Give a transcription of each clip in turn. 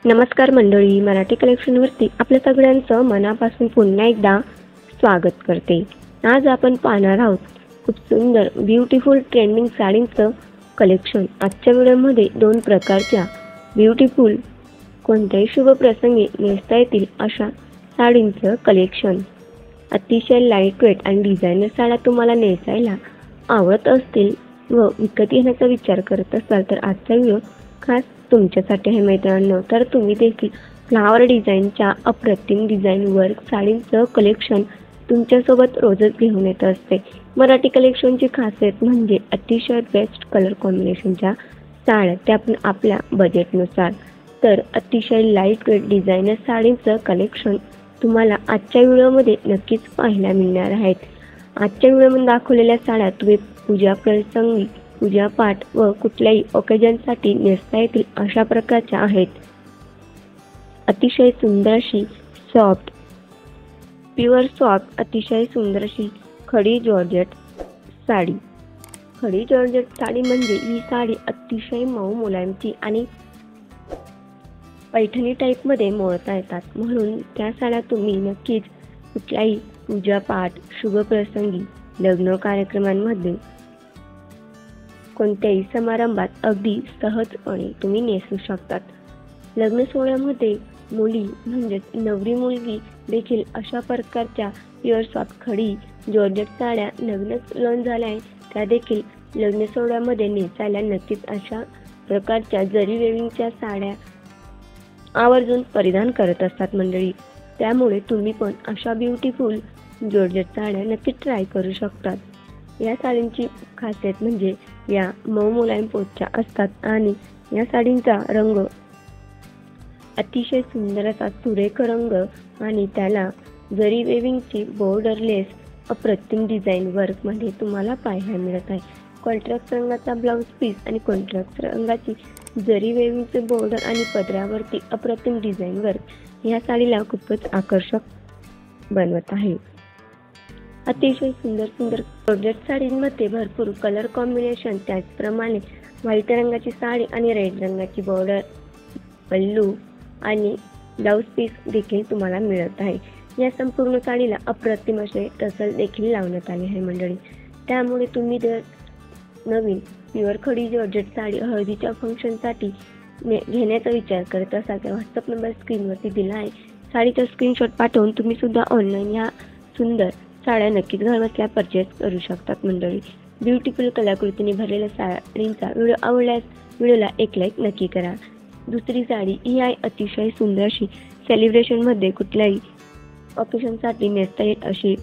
नमस्कार मंडळी, मराठी कलेक्शनवरती आपल्या सगळ्यांचं मनापासून पुन्हा एकदा स्वागत करते। आज आपण पाहणार आहोत खूप सुंदर ब्युटिफुल ट्रेंडिंग साडींचं कलेक्शन। आजच्या व्हिडिओमध्ये दोन प्रकारच्या ब्युटिफुल कोणत्याही शुभ प्रसंगी नेसता येतील अशा साडींचं कलेक्शन। अतिशय लाईट वेट आणि डिझायनर साड्या तुम्हाला नेसायला आवडत असतील व विकत घेण्याचा विचार करत असाल तर आजचा व्हिडिओ खास तुमच्यासाठी आहे मित्रांनो। तर तुम्ही देखील फ्लावर डिझाईनच्या अप्रतिम डिझाईन वर्क साडींचं कलेक्शन तुमच्यासोबत रोजच घेऊन येत असते। मराठी कलेक्शनची खासियत म्हणजे अतिशय बेस्ट कलर कॉम्बिनेशनच्या साड्या, त्या पण आपल्या बजेटनुसार। तर अतिशय लाईट वेट डिझायनर साडींचं कलेक्शन तुम्हाला आजच्या व्हिडिओमध्ये नक्कीच पाहायला मिळणार आहेत। आजच्या व्हिडिओमध्ये दाखवलेल्या साड्या तुम्ही पूजा प्रसंगी, पूजा पाठ व कुठल्याही ओकेजनसाठी नेसता येतील अशा प्रकारच्या आहेत। अतिशय सुंदर अशी सॉफ्ट प्युअर सॉफ्ट अतिशय सुंदर अशी खडी जॉर्जेट साडी। खडी जॉर्जेट साडी म्हणजे ही साडी अतिशय मऊ मुलायमची आणि पैठणी टाईप मध्ये मोडता येतात, म्हणून त्या साड्या तुम्ही नक्कीच कुठल्याही पूजा पाठ, शुभ प्रसंगी, लग्न कार्यक्रमांमध्ये, कोणत्याही समारंभात अगदी सहजपणे तुम्ही नेसू शकतात। लग्न सोहळ्यामध्ये मुली म्हणजे नवरी मुलगी देखील अशा प्रकारच्या प्युअर सॉफ्ट खडी जॉर्जेट साड्या नवीनच लॉन्च झाल्या आहेत, त्या देखील लग्न सोहळ्यामध्ये नेसायला नक्कीच अशा प्रकारच्या जरी वेविंगच्या साड्या आवर्जून परिधान करत असतात मंडळी। त्यामुळे तुम्ही पण अशा ब्युटिफुल जॉर्जेट साड्या नक्की ट्राय करू शकतात। या साडींची खासियत म्हणजे या मऊ मुलायम पोतच्या असतात आणि या साडींचा रंग अतिशय सुंदर असा सुरेख रंग आणि त्याला जरी वेविंगची बॉर्डरलेस अप्रतिम डिझाईन वर्क मध्ये तुम्हाला पाहायला मिळत आहे। कॉन्ट्रास्ट रंगाचा ब्लाउज पीस आणि कॉन्ट्रास्ट रंगाची जरी वेविंगचे बॉर्डर आणि पदरावरती अप्रतिम डिझाईन वर्क या साडीला खूपच आकर्षक बनवत आहे। अतिशय सुंदर सुंदर जॉर्जेट साडींमध्ये भरपूर कलर कॉम्बिनेशन, त्याचप्रमाणे व्हाईट रंगाची साडी आणि रेड रंगाची बॉर्डर, पल्लू आणि ब्लाउज पीस देखील तुम्हाला मिळत आहे। या संपूर्ण साडीला अप्रतिम असे टसल देखील लावण्यात आले आहे मंडळी। त्यामुळे तुम्ही जर नवीन प्युअर खडी जॉर्जेट साडी हळदीच्या फंक्शनसाठी घेण्याचा विचार करत असाल तर व्हॉट्सअप नंबर स्क्रीनवरती दिला आहे, साडीचा स्क्रीनशॉट पाठवून तुम्ही सुद्धा ऑनलाईन या सुंदर साड्या नक्कीच घरबसल्या परचेस करू शकतात मंडळी। ब्युटिफुल कलाकृतीने भरलेल्या साडींचा व्हिडिओ आवडल्यास व्हिडिओला एक लाईक नक्की करा। दुसरी साडी ही आहे अतिशय सुंदर अशी सेलिब्रेशनमध्ये कुठल्याही ऑकेशनसाठी नेसता येईल अशी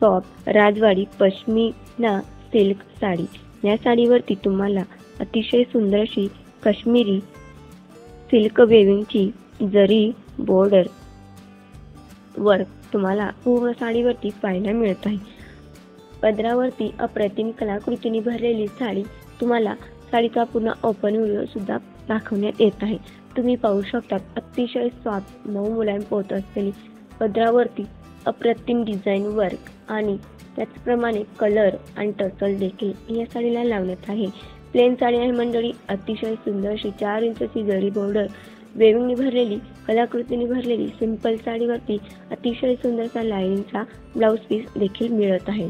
सॉफ्ट राजवाडी पश्मिना सिल्क साडी। या साडीवरती तुम्हाला अतिशय सुंदर अशी काश्मीरी सिल्क वेविंगची जरी बॉर्डर वर्क तुम्हाला पूर्ण साडीवरती पाहायला मिळत आहे। पदरावरती अप्रतिम कलाकृतीने भरलेली साडी तुम्हाला साडीचा पूर्ण ओपन व्हिडिओ सुद्धा दाखवण्यात येत आहे। तुम्ही पाहू शकता अतिशय सॉफ्ट मऊ मुलायम पोत असलेली पदरावरती अप्रतिम डिझाईन वर्क आणि त्याचप्रमाणे कलर आणि टसल देखील या साडीला लावण्यात आहे। प्लेन साडी आहे मंडळी, अतिशय सुंदर अशी 4 इंचची जरी बॉर्डर वेविंगने भरलेली कलाकृतीने भरलेली सिंपल साडीवरती अतिशय सुंदरसा लाईनचा ब्लाउज पीस देखील मिळत आहे।